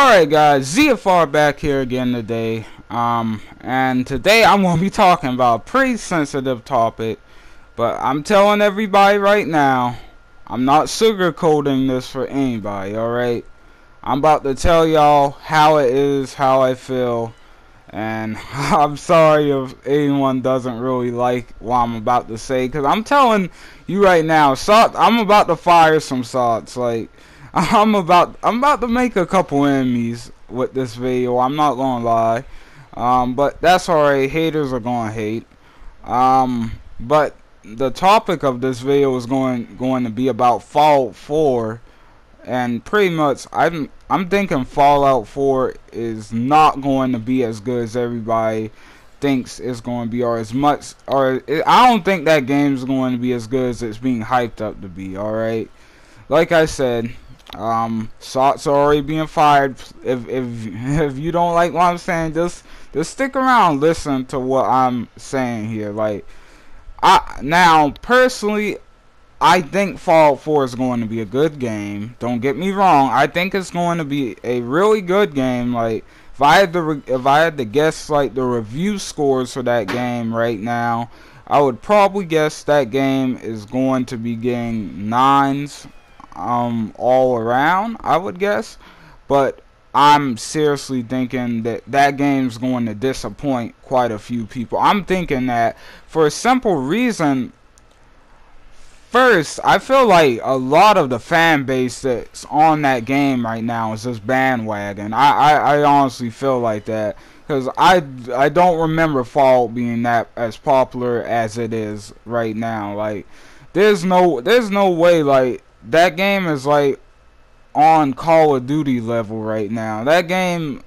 Alright guys, ZFR back here again today. And today I'm going to be talking about a pretty sensitive topic. But I'm telling everybody right now, I'm not sugarcoating this for anybody, alright? I'm about to tell y'all how it is, how I feel. And I'm sorry if anyone doesn't really like what I'm about to say. Because I'm telling you right now, I'm about to fire some shots. Like, I'm about to make a couple enemies with this video. I'm not gonna lie, but that's alright. Haters are gonna hate. But the topic of this video is going to be about Fallout 4, and pretty much I'm thinking Fallout 4 is not going to be as good as everybody thinks it's going to be, or I don't think that game's going to be as good as it's being hyped up to be. Alright, like I said. Shots are already being fired. If you don't like what I'm saying, just stick around, listen to what I'm saying here. Like, now personally, I think Fallout 4 is going to be a good game. Don't get me wrong. I think it's going to be a really good game. Like, if I had to guess like the review scores for that game right now, I would probably guess that game is going to be getting 9s. All around, I would guess, but I'm seriously thinking that game's going to disappoint quite a few people. I'm thinking that for a simple reason. First, I feel like a lot of the fan base that's on that game right now is just bandwagon. I honestly feel like that, because I don't remember Fallout being that as popular as it is right now. Like, there's no way. Like, that game is like on Call of Duty level right now. That game,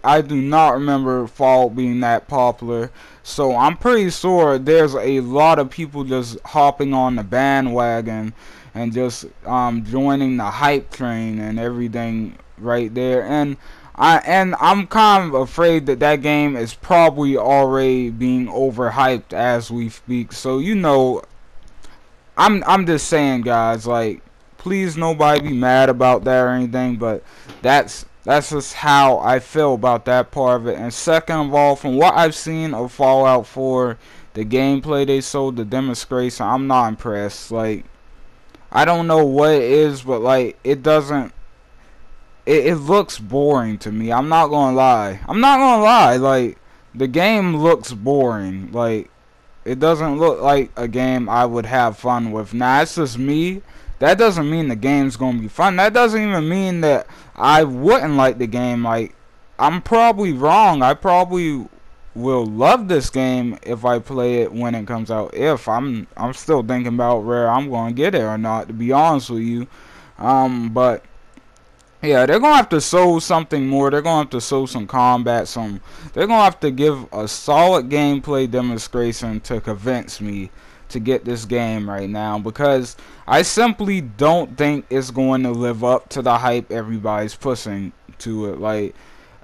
I do not remember Fallout being that popular. So I'm pretty sure there's a lot of people just hopping on the bandwagon and just joining the hype train and everything right there. And I'm kind of afraid that game is probably already being overhyped as we speak. So you know, I'm just saying, guys, like, please nobody be mad about that or anything, but that's just how I feel about that part of it. And second of all, from what I've seen of Fallout 4, the gameplay they showed, the demonstration, I'm not impressed. Like, I don't know what it is, but like, it looks boring to me. I'm not gonna lie. Like, the game looks boring. Like, it doesn't look like a game I would have fun with. Now, it's just me. That doesn't mean the game's gonna be fun. That doesn't even mean that I wouldn't like the game. Like, I'm probably wrong. I probably will love this game if I play it when it comes out. If I'm still thinking about where I'm gonna get it or not, to be honest with you. But yeah, they're gonna have to show something more. They're gonna have to show some combat. They're gonna have to give a solid gameplay demonstration to convince me to get this game right now, because I simply don't think it's going to live up to the hype everybody's pushing to it. Like,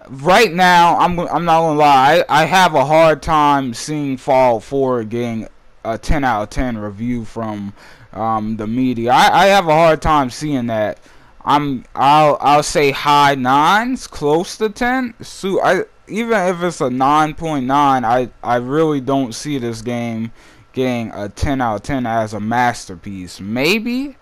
right now, I'm not gonna lie, I have a hard time seeing Fallout 4 getting a 10 out of 10 review from the media. I have a hard time seeing that. I'll say high 9s, close to 10. So even if it's a 9.9, I really don't see this game getting a 10 out of 10 as a masterpiece. Maybe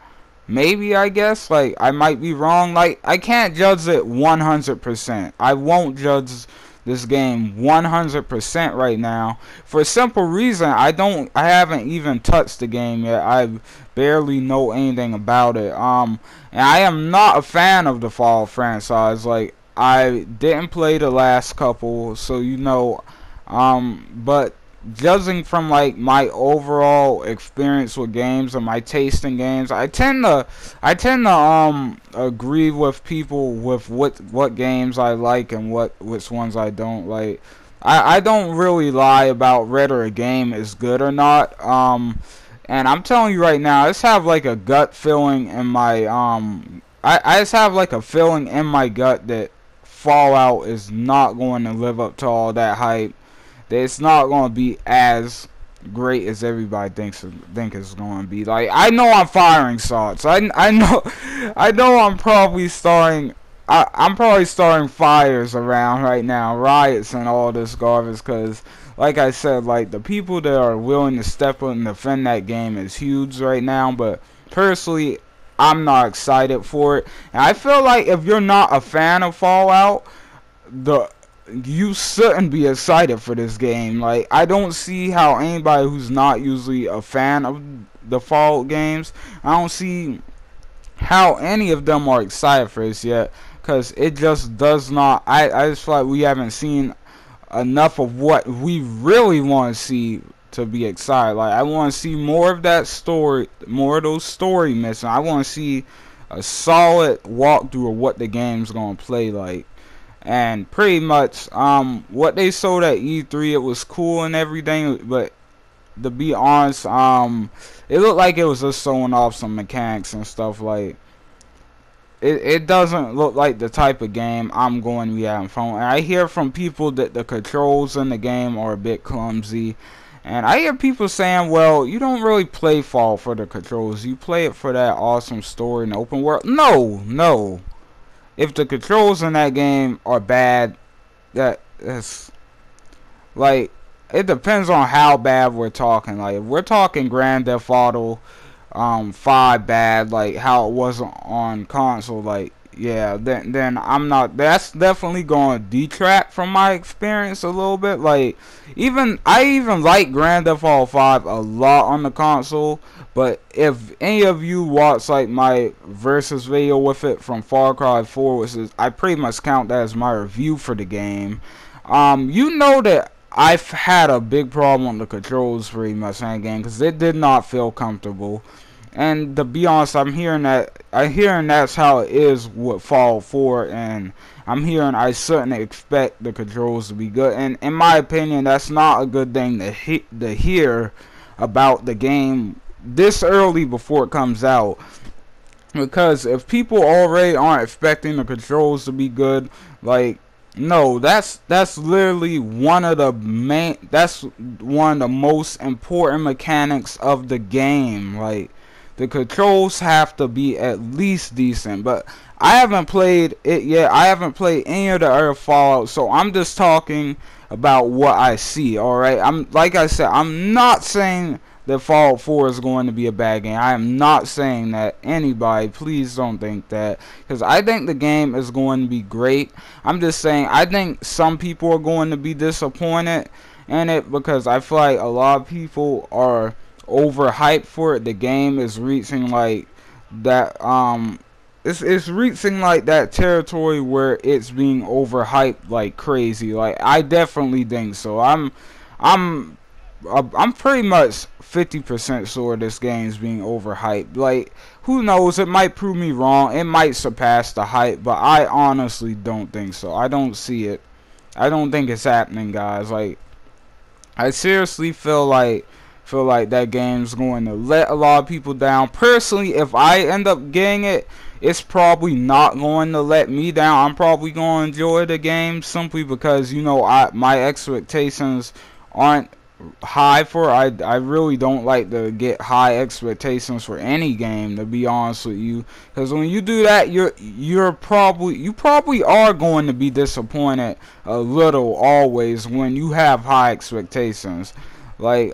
I guess. Like, I might be wrong. Like, I can't judge it 100%. I won't judge this game 100% right now, for a simple reason. I haven't even touched the game yet. I barely know anything about it. And I am not a fan of the Fallout franchise. Like, I didn't play the last couple, so you know, but judging from like my overall experience with games and my taste in games, I tend to agree with people with what games I like and which ones I don't like. I don't really lie about whether a game is good or not. And I'm telling you right now, I just have like a gut feeling in my I just have like a feeling in my gut that Fallout is not going to live up to all that hype. That it's not going to be as great as everybody think it's going to be. Like, I know I'm firing shots. I know I'm probably I'm probably starting fires around right now, riots and all this garbage, because like I said, like the people that are willing to step up and defend that game is huge right now. But personally, I'm not excited for it. And I feel like if you're not a fan of Fallout, you shouldn't be excited for this game. Like, I don't see how anybody who's not usually a fan of the Fallout games, I don't see how any of them are excited for this yet, because it just does not. I just feel like we haven't seen enough of what we really want to see to be excited. Like, I want to see more of that story, more of those story missions. I want to see a solid walkthrough of what the game's gonna play like. And pretty much what they showed at E3, it was cool and everything, but to be honest, it looked like it was just showing off some mechanics and stuff. Like, it doesn't look like the type of game I'm going to be having fun with. And I hear from people that the controls in the game are a bit clumsy, and I hear people saying, well, you don't really play Fall for the controls, you play it for that awesome story and open world. No. If the controls in that game are bad, that's like, it depends on how bad we're talking. Like, if we're talking Grand Theft Auto 5 bad, like how it was on console, like, yeah, then I'm not. That's definitely going to detract from my experience a little bit. Like, I even like Grand Theft Auto 5 a lot on the console. But if any of you watch like my versus video with it from Far Cry 4, which is, I pretty much count that as my review for the game, you know that I've had a big problem with the controls pretty much in that game, because it did not feel comfortable. And to be honest, I'm hearing that's how it is with Fallout 4, and I'm hearing I shouldn't expect the controls to be good. And in my opinion, that's not a good thing to hear about the game this early before it comes out. Because if people already aren't expecting the controls to be good, like, no, that's literally one of the most important mechanics of the game. Like, the controls have to be at least decent. But I haven't played it yet. I haven't played any of the other Fallout, so I'm just talking about what I see. Alright, like I said, I'm not saying that Fallout 4 is going to be a bad game. I am not saying that. Anybody, please don't think that, because I think the game is going to be great. I'm just saying I think some people are going to be disappointed in it, because I feel like a lot of people are overhyped for it. The game is reaching like that it's reaching like that territory where it's being overhyped like crazy. Like, I definitely think so. I'm pretty much 50% sure this game's being overhyped. Like, who knows? It might prove me wrong. It might surpass the hype, but I honestly don't think so. I don't see it. I don't think it's happening, guys. Like, I seriously feel like that game's going to let a lot of people down. Personally, if I end up getting it, it's probably not going to let me down. I'm probably going to enjoy the game simply because, you know, my expectations aren't high for it. I really don't like to get high expectations for any game, to be honest with you, because when you do that, you probably are going to be disappointed a little always when you have high expectations. Like,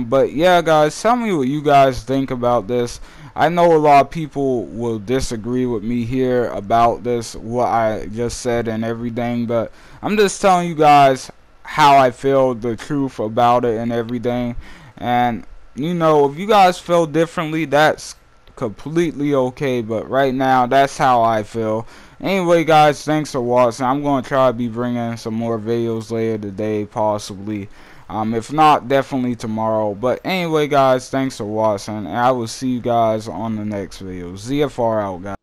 but yeah, guys, tell me what you guys think about this. I know a lot of people will disagree with me here about this, what I just said and everything, but I'm just telling you guys how I feel, the truth about it and everything. And, you know, if you guys feel differently, that's completely okay, but right now, that's how I feel. Anyway, guys, thanks for watching. I'm going to try to be bringing some more videos later today, possibly. If not, definitely tomorrow. But anyway, guys, thanks for watching, and I will see you guys on the next video. ZFR out, guys.